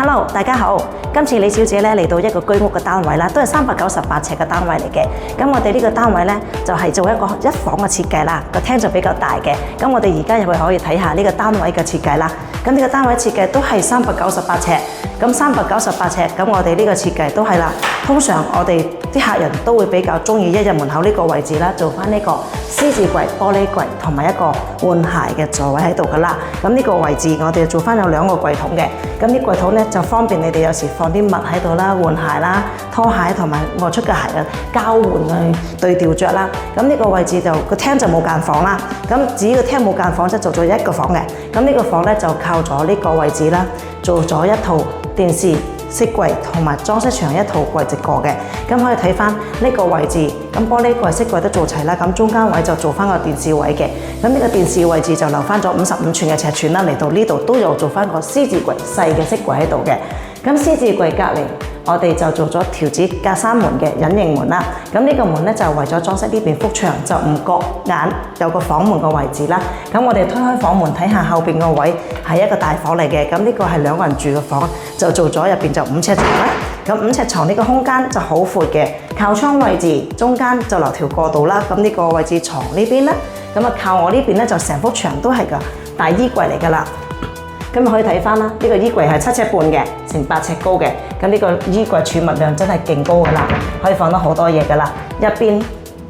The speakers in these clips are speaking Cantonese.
Hello， 大家好。今次李小姐咧嚟到一個居屋嘅單位啦，都係398尺嘅單位嚟嘅。咁我哋呢個單位咧就係做一個一房嘅設計啦，個廳就比較大嘅。咁我哋而家入去可以睇下呢個單位嘅設計啦。咁呢個單位設計都係398尺。咁398尺，咁我哋呢個設計都係啦。通常我哋啲客人都會比較中意一入門口呢個位置啦，做翻呢個獅子櫃、玻璃櫃同埋一個換鞋嘅座位喺度噶啦。咁呢個位置我哋做翻有2個櫃桶嘅。咁啲櫃桶咧就方便你哋有時放啲襪喺度啦、換鞋啦、拖鞋同埋外出嘅鞋嘅交換去對調着啦。咁呢個位置就個廳就冇間房啦。咁至於個廳冇間房，即係做咗1個房嘅。咁呢個房咧就靠咗呢個位置啦，做咗一套電視飾櫃同埋裝飾牆一套櫃直過嘅。咁可以睇翻呢個位置，咁玻璃櫃、飾櫃都做齊啦。咁中間位就做翻個電視位嘅。咁呢個電視位置就留翻咗55寸嘅尺寸啦。嚟到呢度都有做翻個獅子櫃細嘅飾櫃喺度嘅。咁獅子櫃隔離，我哋就做咗條子隔閂門嘅隱形門啦。咁呢個門咧就為咗裝飾呢邊幅牆，就唔覺眼有個房門嘅位置啦。咁我哋推開房門睇下後邊個位係一個大房嚟嘅。咁呢個係2個人住嘅房，就做咗入邊就5尺床啦。咁5尺床呢個空間就好闊嘅，靠窗位置中間就留條過道啦。咁呢個位置床呢邊咧，咁啊靠我呢邊咧就成幅牆都係個大衣櫃嚟㗎啦。咁可以睇翻啦，呢個衣櫃係7尺半嘅，成8尺高嘅。咁呢個衣櫃儲物量真係勁高㗎啦，可以放得好多嘢㗎啦。入邊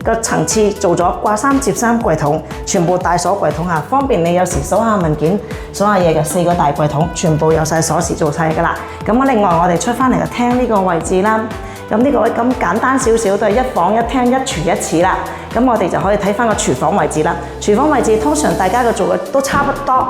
個層次做咗掛衫、摺衫櫃桶，全部大鎖櫃桶下，方便你有時數下文件、數下嘢嘅4個大櫃桶，全部有晒鎖匙做晒㗎啦。咁另外我哋出翻嚟個廳呢個位置啦，咁呢個位咁簡單少少，都係1房1廳1廚1廁啦。咁我哋就可以睇翻個廚房位置啦。廚房位置通常大家嘅做嘅都差不多。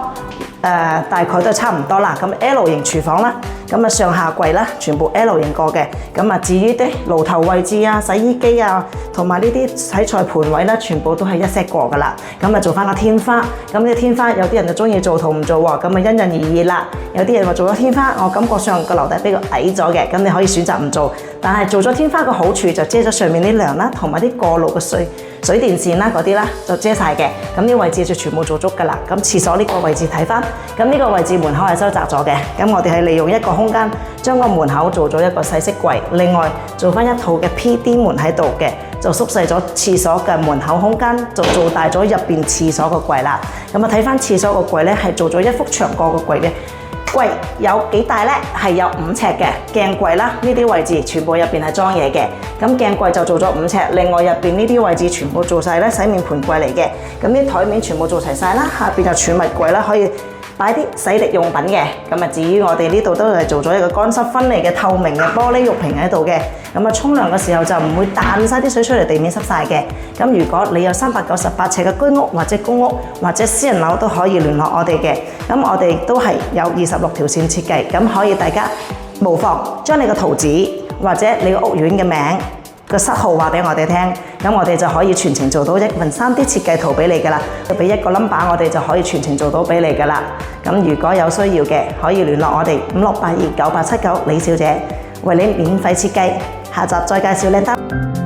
大概都差唔多啦。咁 L 型廚房啦，咁上下櫃啦，全部 L 型過嘅。咁至於啲爐頭位置啊、洗衣機啊，同埋呢啲洗菜盤位啦，全部都係一 set 過噶啦。咁做翻個天花，咁呢天花有啲人就中意做圖唔做喎，咁因人而異啦。有啲人話做咗天花，我感覺上個樓底比較矮咗嘅，咁你可以選擇唔做。但係做咗天花嘅好處就遮咗上面啲梁啦，同埋啲過路嘅水電線啦嗰啲啦，就遮晒嘅。咁呢位置就全部做足噶啦。咁廁所呢個位置睇翻，咁呢個位置門口係收窄咗嘅。咁我哋係利用一個空間，將個門口做咗一個細飾櫃，另外做翻一套嘅 PD 門喺度嘅，就縮細咗廁所嘅門口空間，就做大咗入邊廁所個櫃啦。咁睇翻廁所個櫃咧，係做咗一幅長過個櫃嘅。櫃有幾大呢？係有5尺嘅鏡櫃啦，呢啲位置全部入邊係裝嘢嘅。咁鏡櫃就做咗5尺，另外入邊呢啲位置全部做晒咧洗面盆櫃嚟嘅。咁啲台面全部做齊晒啦，下邊就儲物櫃啦，可以擺啲洗滌用品嘅。咁至於我哋呢度都係做咗一個乾濕分離嘅透明嘅玻璃浴瓶喺度嘅。咁沖涼嘅時候就唔會彈晒啲水出嚟，地面濕晒嘅。咁如果你有398尺嘅居屋或者公屋或者私人樓都可以聯絡我哋嘅。咁我哋都係有26條線設計，咁可以大家無妨將你個圖紙或者你個屋苑嘅名個室號話俾我哋聽，咁我哋就可以全程做到1份3D 設計圖俾你噶啦，就俾1個 number 我哋就可以全程做到俾你噶啦。咁如果有需要嘅，可以聯絡我哋56829879李小姐，為你免費設計。下集再介紹靚單。